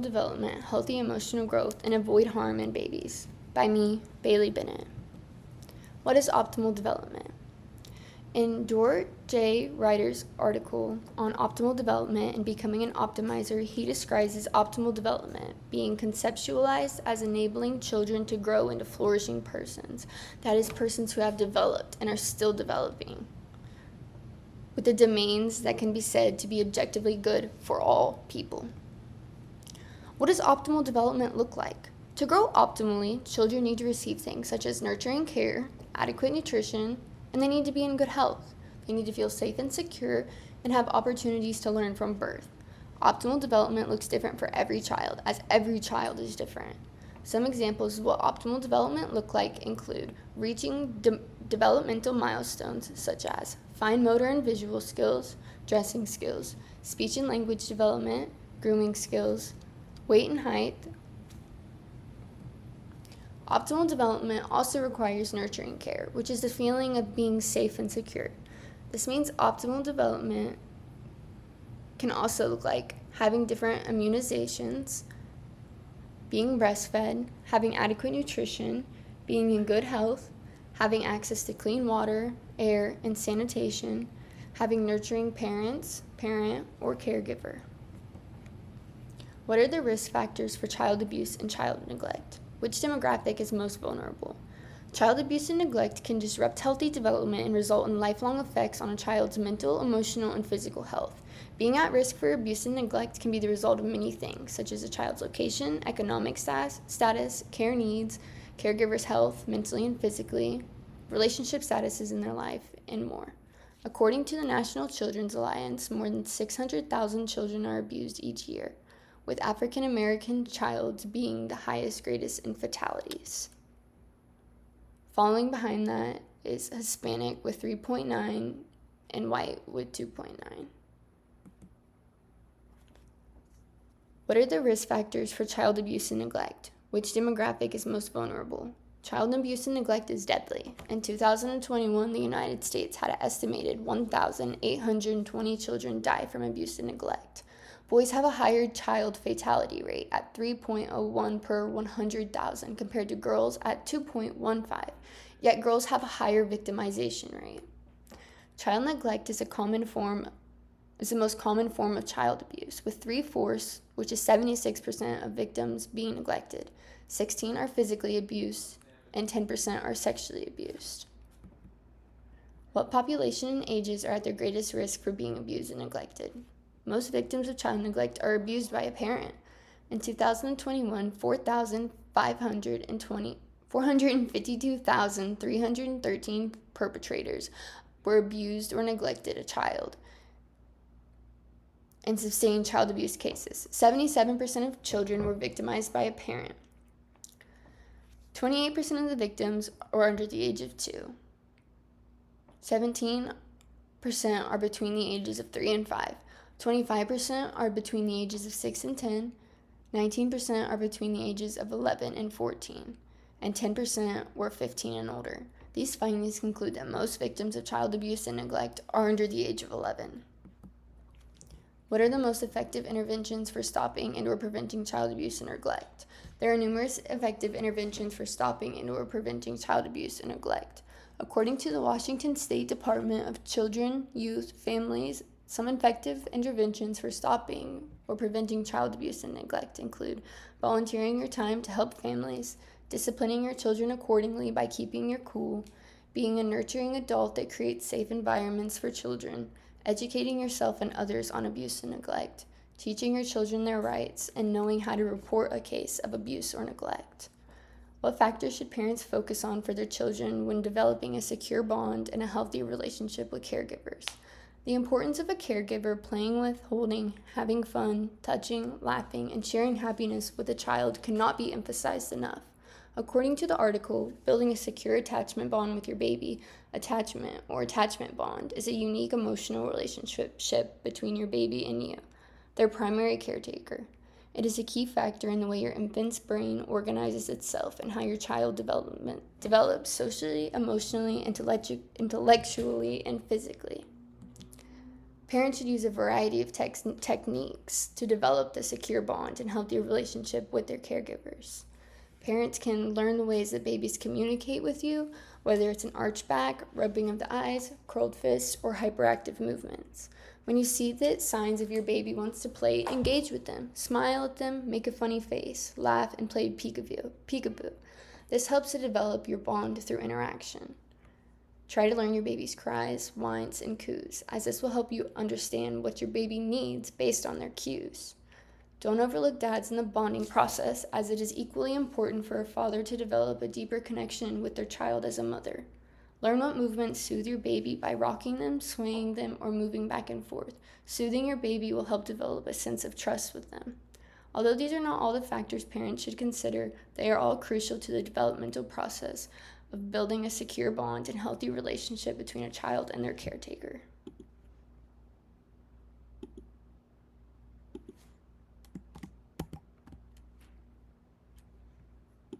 Development, Healthy Emotional Growth, and Avoid Harm in Babies by me, Bailey Bennett. What is optimal development? In Dort J. Ryder's article on optimal development and becoming an optimizer, he describes optimal development being conceptualized as enabling children to grow into flourishing persons, that is, persons who have developed and are still developing, with the domains that can be said to be objectively good for all people. What does optimal development look like? To grow optimally, children need to receive things such as nurturing care, adequate nutrition, and they need to be in good health. They need to feel safe and secure and have opportunities to learn from birth. Optimal development looks different for every child, as every child is different. Some examples of what optimal development look like include reaching developmental milestones such as fine motor and visual skills, dressing skills, speech and language development, grooming skills, weight and height. Optimal development also requires nurturing care, which is the feeling of being safe and secure. This means optimal development can also look like having different immunizations, being breastfed, having adequate nutrition, being in good health, having access to clean water, air, and sanitation, having nurturing parent, or caregiver. What are the risk factors for child abuse and child neglect? Which demographic is most vulnerable? Child abuse and neglect can disrupt healthy development and result in lifelong effects on a child's mental, emotional, and physical health. Being at risk for abuse and neglect can be the result of many things, such as a child's location, economic status, care needs, caregiver's health, mentally and physically, relationship statuses in their life, and more. According to the National Children's Alliance, more than 600,000 children are abused each year, with African American childs being the greatest in fatalities. Following behind that is Hispanic with 3.9 and white with 2.9. What are the risk factors for child abuse and neglect? Which demographic is most vulnerable? Child abuse and neglect is deadly. In 2021, the United States had an estimated 1,820 children die from abuse and neglect. Boys have a higher child fatality rate at 3.01 per 100,000 compared to girls at 2.15, yet girls have a higher victimization rate. Child neglect is the most common form of child abuse, with 3/4, which is 76% of victims being neglected. 16 are physically abused, and 10% are sexually abused. What population and ages are at their greatest risk for being abused and neglected? Most victims of child neglect are abused by a parent. In 2021, 452,313 perpetrators were abused or neglected a child and sustained child abuse cases. 77% of children were victimized by a parent. 28% of the victims are under the age of 2. 17% are between the ages of 3 and 5. 25% are between the ages of 6 and 10, 19% are between the ages of 11 and 14, and 10% were 15 and older. These findings conclude that most victims of child abuse and neglect are under the age of 11. What are the most effective interventions for stopping and/or preventing child abuse and neglect? There are numerous effective interventions for stopping and/or preventing child abuse and neglect. According to the Washington State Department of Children, Youth, Families, some effective interventions for stopping or preventing child abuse and neglect include volunteering your time to help families, disciplining your children accordingly by keeping your cool, being a nurturing adult that creates safe environments for children, educating yourself and others on abuse and neglect, teaching your children their rights, and knowing how to report a case of abuse or neglect. What factors should parents focus on for their children when developing a secure bond and a healthy relationship with caregivers? The importance of a caregiver playing with, holding, having fun, touching, laughing, and sharing happiness with a child cannot be emphasized enough. According to the article, building a secure attachment bond with your baby, attachment or attachment bond is a unique emotional relationship between your baby and you, their primary caretaker. It is a key factor in the way your infant's brain organizes itself and how your child develops socially, emotionally, intellectually, and physically. Parents should use a variety of techniques to develop the secure bond and healthy relationship with their caregivers. Parents can learn the ways that babies communicate with you, whether it's an arch back, rubbing of the eyes, curled fists, or hyperactive movements. When you see that signs of your baby wants to play, engage with them. Smile at them, make a funny face, laugh, and play peekaboo. This helps to develop your bond through interaction. Try to learn your baby's cries, whines, and coos, as this will help you understand what your baby needs based on their cues. Don't overlook dads in the bonding process, as it is equally important for a father to develop a deeper connection with their child as a mother. Learn what movements soothe your baby by rocking them, swaying them, or moving back and forth. Soothing your baby will help develop a sense of trust with them. Although these are not all the factors parents should consider, they are all crucial to the developmental process of building a secure bond and healthy relationship between a child and their caretaker.